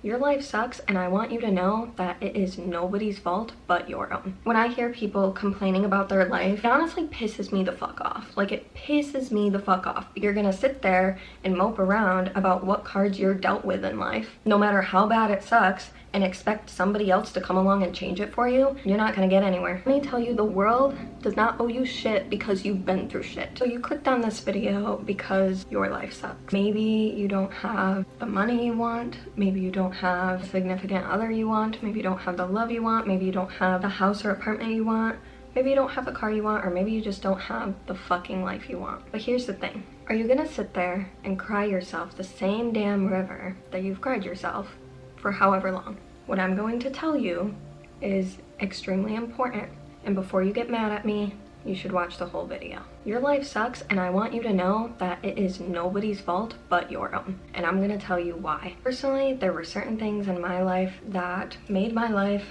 Your life sucks, and I want you to know that it is nobody's fault but your own. When I hear people complaining about their life, it honestly pisses me the fuck off. Like, it pisses me the fuck off. You're gonna sit there and mope around about what cards you're dealt with in life, no matter how bad it sucks, and expect somebody else to come along and change it for you. You're not gonna get anywhere. Let me tell you, the world does not owe you shit because you've been through shit. So you clicked on this video because your life sucks. Maybe you don't have the money you want, maybe you don't have a significant other you want, maybe you don't have the love you want, maybe you don't have the house or apartment you want, maybe you don't have the car you want, or maybe you just don't have the fucking life you want. But here's the thing. Are you gonna sit there and cry yourself the same damn river that you've cried yourself for however long? What I'm going to tell you is extremely important, and before you get mad at me, you should watch the whole video. Your life sucks, and I want you to know that it is nobody's fault but your own, and I'm gonna tell you why. Personally, there were certain things in my life that made my life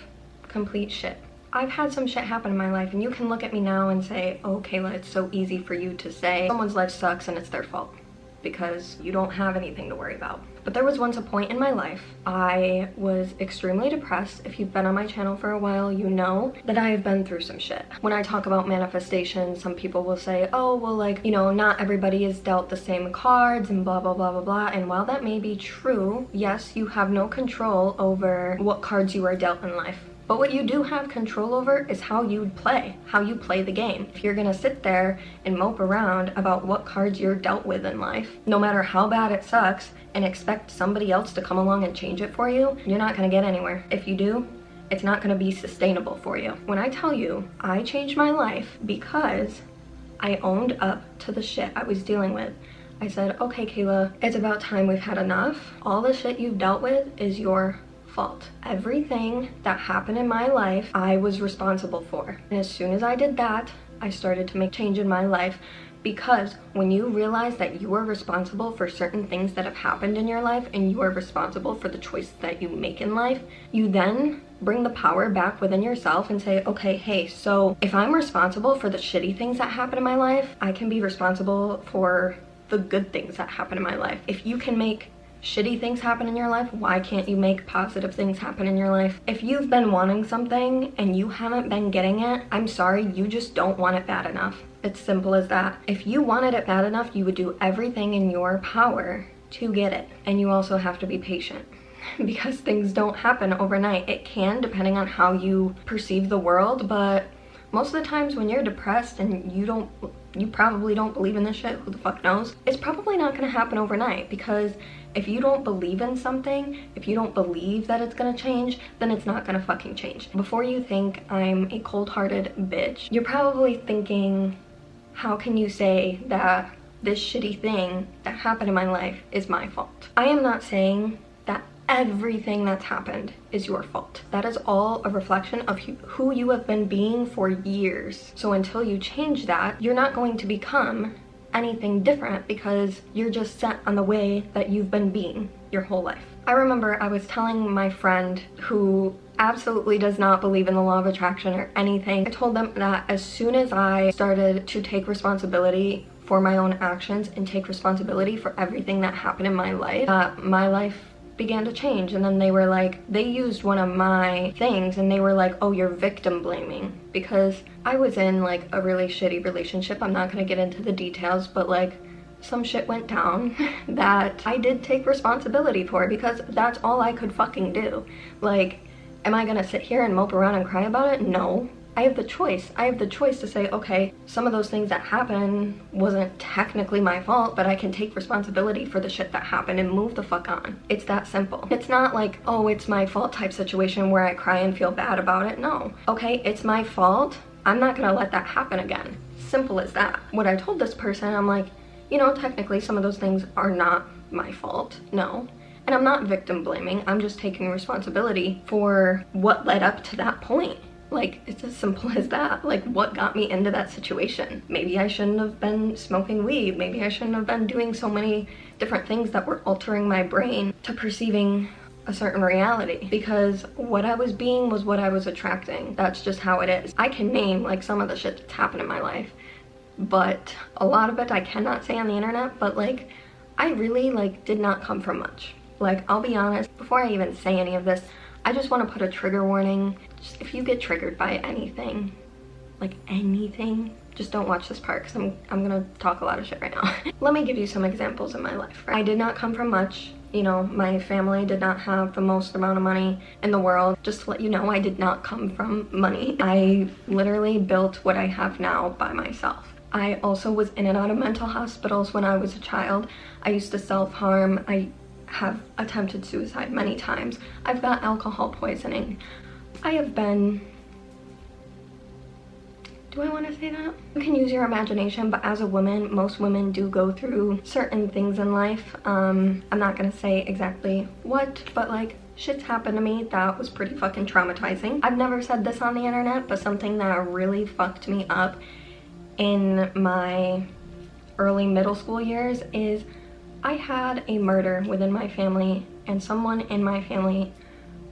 complete shit. I've had some shit happen in my life, and you can look at me now and say, oh, Kayla, it's so easy for you to say someone's life sucks and it's their fault, because you don't have anything to worry about. But there was once a point in my life I was extremely depressed. If you've been on my channel for a while, you know that I have been through some shit. When I talk about manifestation, some people will say, oh, well, like, you know, not everybody is dealt the same cards and blah, blah, blah, blah, blah. And while that may be true, yes, you have no control over what cards you are dealt in life. But what you do have control over is how you play the game. If you're gonna sit there and mope around about what cards you're dealt with in life, no matter how bad it sucks, and expect somebody else to come along and change it for you, you're not gonna get anywhere. If you do, it's not gonna be sustainable for you. When I tell you I changed my life because I owned up to the shit I was dealing with. I said, okay, Kayla, it's about time we've had enough. All the shit you've dealt with is your fault. Everything that happened in my life, I was responsible for. And as soon as I did that, I started to make change in my life, because when you realize that you are responsible for certain things that have happened in your life, and you are responsible for the choices that you make in life, you then bring the power back within yourself and say, okay, hey, so if I'm responsible for the shitty things that happen in my life, I can be responsible for the good things that happen in my life. If you can make shitty things happen in your life, why can't you make positive things happen in your life? If you've been wanting something and you haven't been getting it, I'm sorry, you just don't want it bad enough. It's simple as that. If you wanted it bad enough, you would do everything in your power to get it. And you also have to be patient, because things don't happen overnight. It can, depending on how you perceive the world, but most of the times when you're depressed and you probably don't believe in this shit, who the fuck knows, it's probably not gonna happen overnight. Because if you don't believe in something, if you don't believe that it's gonna change, then it's not gonna fucking change. Before you think I'm a cold-hearted bitch, you're probably thinking, how can you say that this shitty thing that happened in my life is my fault? I am not saying that everything that's happened is your fault. That is all a reflection of who you have been being for years. So until you change that, you're not going to become anything different, because you're just set on the way that you've been being your whole life. I remember I was telling my friend who absolutely does not believe in the law of attraction or anything, I told them that as soon as I started to take responsibility for my own actions and take responsibility for everything that happened in my life began to change. And then they were like, they used one of my things and they were like, oh, you're victim blaming, because I was in like a really shitty relationship. I'm not gonna get into the details, but like some shit went down that I did take responsibility for, because that's all I could fucking do. Like, am I gonna sit here and mope around and cry about it? No. I have the choice. I have the choice to say, okay, some of those things that happened wasn't technically my fault, but I can take responsibility for the shit that happened and move the fuck on. It's that simple. It's not like, oh, it's my fault type situation where I cry and feel bad about it. No. Okay, it's my fault. I'm not gonna let that happen again. Simple as that. What I told this person, I'm like, you know, technically some of those things are not my fault. No. And I'm not victim blaming. I'm just taking responsibility for what led up to that point. Like, it's as simple as that. Like, what got me into that situation? Maybe I shouldn't have been smoking weed. Maybe I shouldn't have been doing so many different things that were altering my brain to perceiving a certain reality, because what I was being was what I was attracting. That's just how it is. I can name like some of the shit that's happened in my life, but a lot of it I cannot say on the internet. But like, I really like did not come from much. Like, I'll be honest, before I even say any of this, I just want to put a trigger warning. Just if you get triggered by anything, like anything, just don't watch this part, because I'm gonna talk a lot of shit right now. Let me give you some examples in my life. I did not come from much. You know, my family did not have the most amount of money in the world. Just to let you know, I did not come from money. I literally built what I have now by myself. I also was in and out of mental hospitals when I was a child. I used to self-harm. I have attempted suicide many times. I've got alcohol poisoning. I have been... Do I want to say that? You can use your imagination, but as a woman, most women do go through certain things in life. I'm not gonna say exactly what, but like, shit's happened to me that was pretty fucking traumatizing. I've never said this on the internet, but something that really fucked me up in my early middle school years is I had a murder within my family, and someone in my family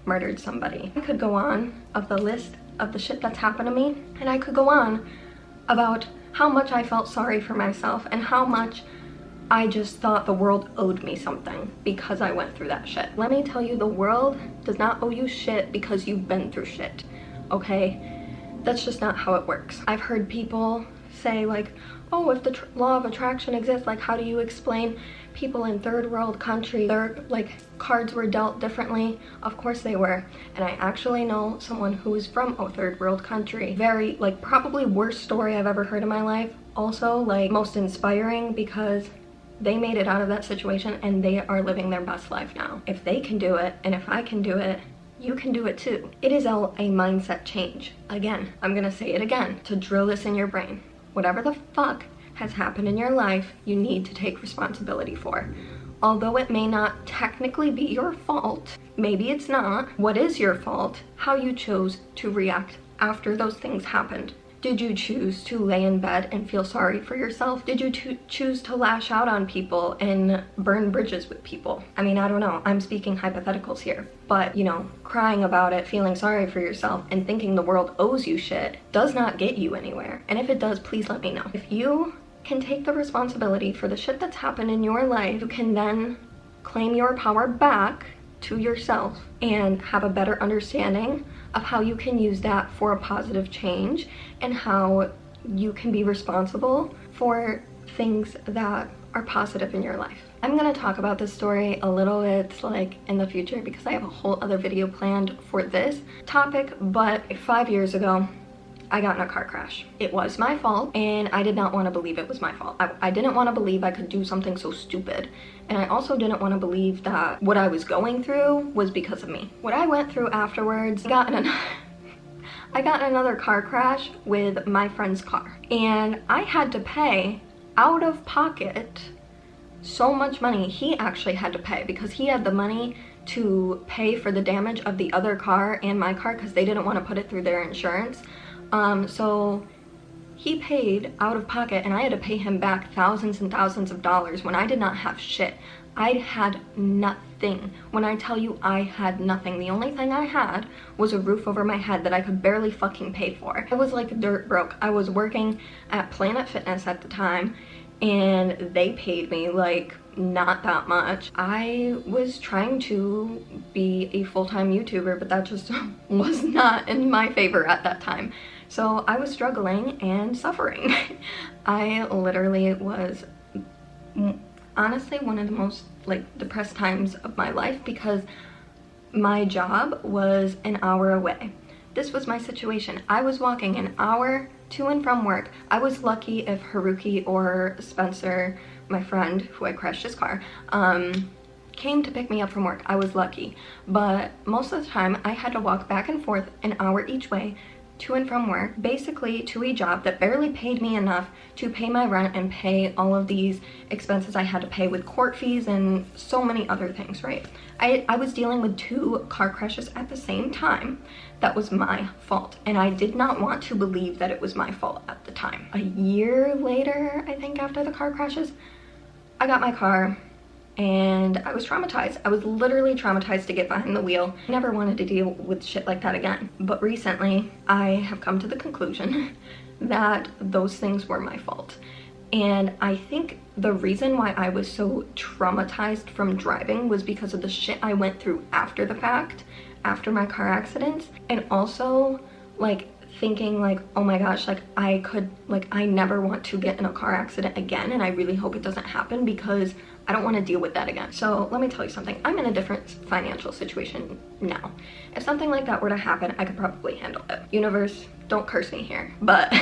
murdered somebody. I could go on of the list of the shit that's happened to me, and I could go on about how much I felt sorry for myself and how much I just thought the world owed me something because I went through that shit. Let me tell you, the world does not owe you shit because you've been through shit, okay? That's just not how it works. I've heard people say like, oh, if the law of attraction exists, like how do you explain people in third world countries, their like cards were dealt differently? Of course they were. And I actually know someone who is from a third world country. Very, like, probably worst story I've ever heard in my life. Also, like, most inspiring because they made it out of that situation and they are living their best life now. If they can do it, and if I can do it, you can do it too. It is a mindset change. Again, I'm gonna say it again to drill this in your brain. Whatever the fuck has happened in your life, you need to take responsibility for. Although it may not technically be your fault, maybe it's not, what is your fault? How you chose to react after those things happened. Did you choose to lay in bed and feel sorry for yourself? Did you choose to lash out on people and burn bridges with people? I mean, I don't know, I'm speaking hypotheticals here. But, you know, crying about it, feeling sorry for yourself, and thinking the world owes you shit does not get you anywhere. And if it does, please let me know. If you can take the responsibility for the shit that's happened in your life, you can then claim your power back to yourself and have a better understanding of how you can use that for a positive change and how you can be responsible for things that are positive in your life. I'm gonna talk about this story a little bit like in the future because I have a whole other video planned for this topic, but 5 years ago, I got in a car crash. It was my fault, and I did not want to believe it was my fault. I didn't want to believe I could do something so stupid. And I also didn't want to believe that what I was going through was because of me. What I went through afterwards, I got in another car crash with my friend's car. And I had to pay out of pocket so much money. He actually had to pay because he had the money to pay for the damage of the other car and my car because they didn't want to put it through their insurance. So he paid out of pocket and I had to pay him back thousands and thousands of dollars when I did not have shit. I had nothing. When I tell you I had nothing, the only thing I had was a roof over my head that I could barely fucking pay for. I was like dirt broke. I was working at Planet Fitness at the time and they paid me like not that much. I was trying to be a full-time YouTuber, but that just was not in my favor at that time. So I was struggling and suffering. I literally was honestly one of the most like depressed times of my life because my job was an hour away. This was my situation. I was walking an hour to and from work. I was lucky if Haruki or Spencer, my friend who I crashed his car, came to pick me up from work. I was lucky. But most of the time I had to walk back and forth an hour each way to and from work, basically to a job that barely paid me enough to pay my rent and pay all of these expenses I had to pay with court fees and so many other things, right? I was dealing with 2 car crashes at the same time. That was my fault, and I did not want to believe that it was my fault at the time. A year later, I think after the car crashes, I got my car and I was traumatized. I was literally traumatized to get behind the wheel. I never wanted to deal with shit like that again. But recently, I have come to the conclusion that those things were my fault. And I think the reason why I was so traumatized from driving was because of the shit I went through after the fact, after my car accidents, and also like thinking like, oh my gosh, like I never want to get in a car accident again, and I really hope it doesn't happen because I don't want to deal with that again. So let me tell you something, I'm in a different financial situation now. If something like that were to happen, I could probably handle it. Universe, don't curse me here, but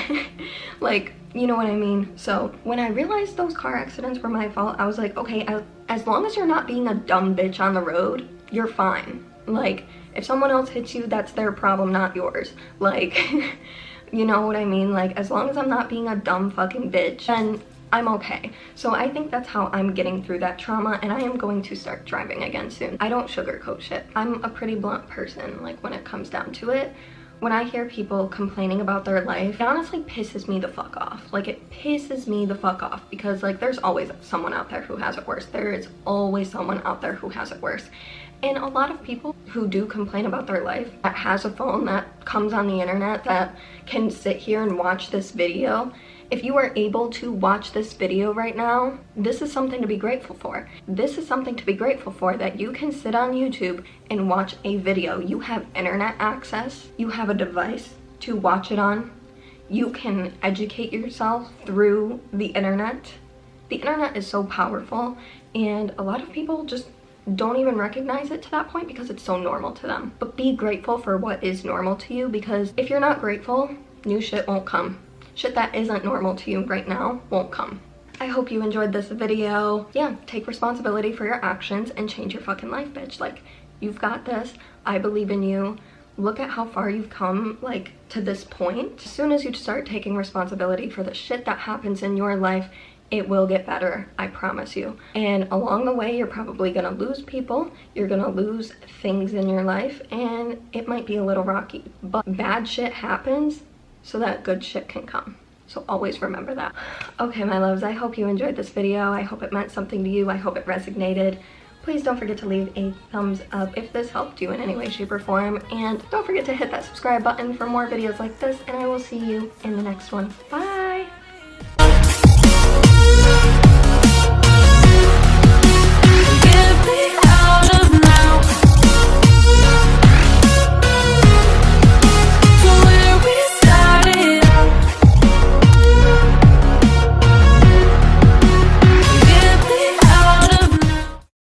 like, you know what I mean? So when I realized those car accidents were my fault, I was like, okay, as long as you're not being a dumb bitch on the road, you're fine. Like, if someone else hits you, that's their problem, not yours. Like, you know what I mean? Like, as long as I'm not being a dumb fucking bitch, then I'm okay. So I think that's how I'm getting through that trauma, and I am going to start driving again soon. I don't sugarcoat shit. I'm a pretty blunt person, like, when it comes down to it. When I hear people complaining about their life, it honestly pisses me the fuck off. Like, it pisses me the fuck off because, like, there's always someone out there who has it worse. There is always someone out there who has it worse. And a lot of people who do complain about their life, that has a phone, that comes on the internet, that can sit here and watch this video, if you are able to watch this video right now, this is something to be grateful for. This is something to be grateful for, that you can sit on YouTube and watch a video. You have internet access, you have a device to watch it on, you can educate yourself through the internet. The internet is so powerful, and a lot of people just don't even recognize it to that point because it's so normal to them. But be grateful for what is normal to you, because if you're not grateful, new shit won't come. Shit that isn't normal to you right now won't come. I hope you enjoyed this video. Yeah, take responsibility for your actions and change your fucking life, bitch. Like, you've got this. I believe in you. Look at how far you've come, like, to this point. As soon as you start taking responsibility for the shit that happens in your life, it will get better, I promise you. And along the way, you're probably gonna lose people, you're gonna lose things in your life, and it might be a little rocky. But bad shit happens so that good shit can come. So always remember that. Okay, my loves, I hope you enjoyed this video. I hope it meant something to you. I hope it resonated. Please don't forget to leave a thumbs up if this helped you in any way, shape, or form. And don't forget to hit that subscribe button for more videos like this, and I will see you in the next one. Bye!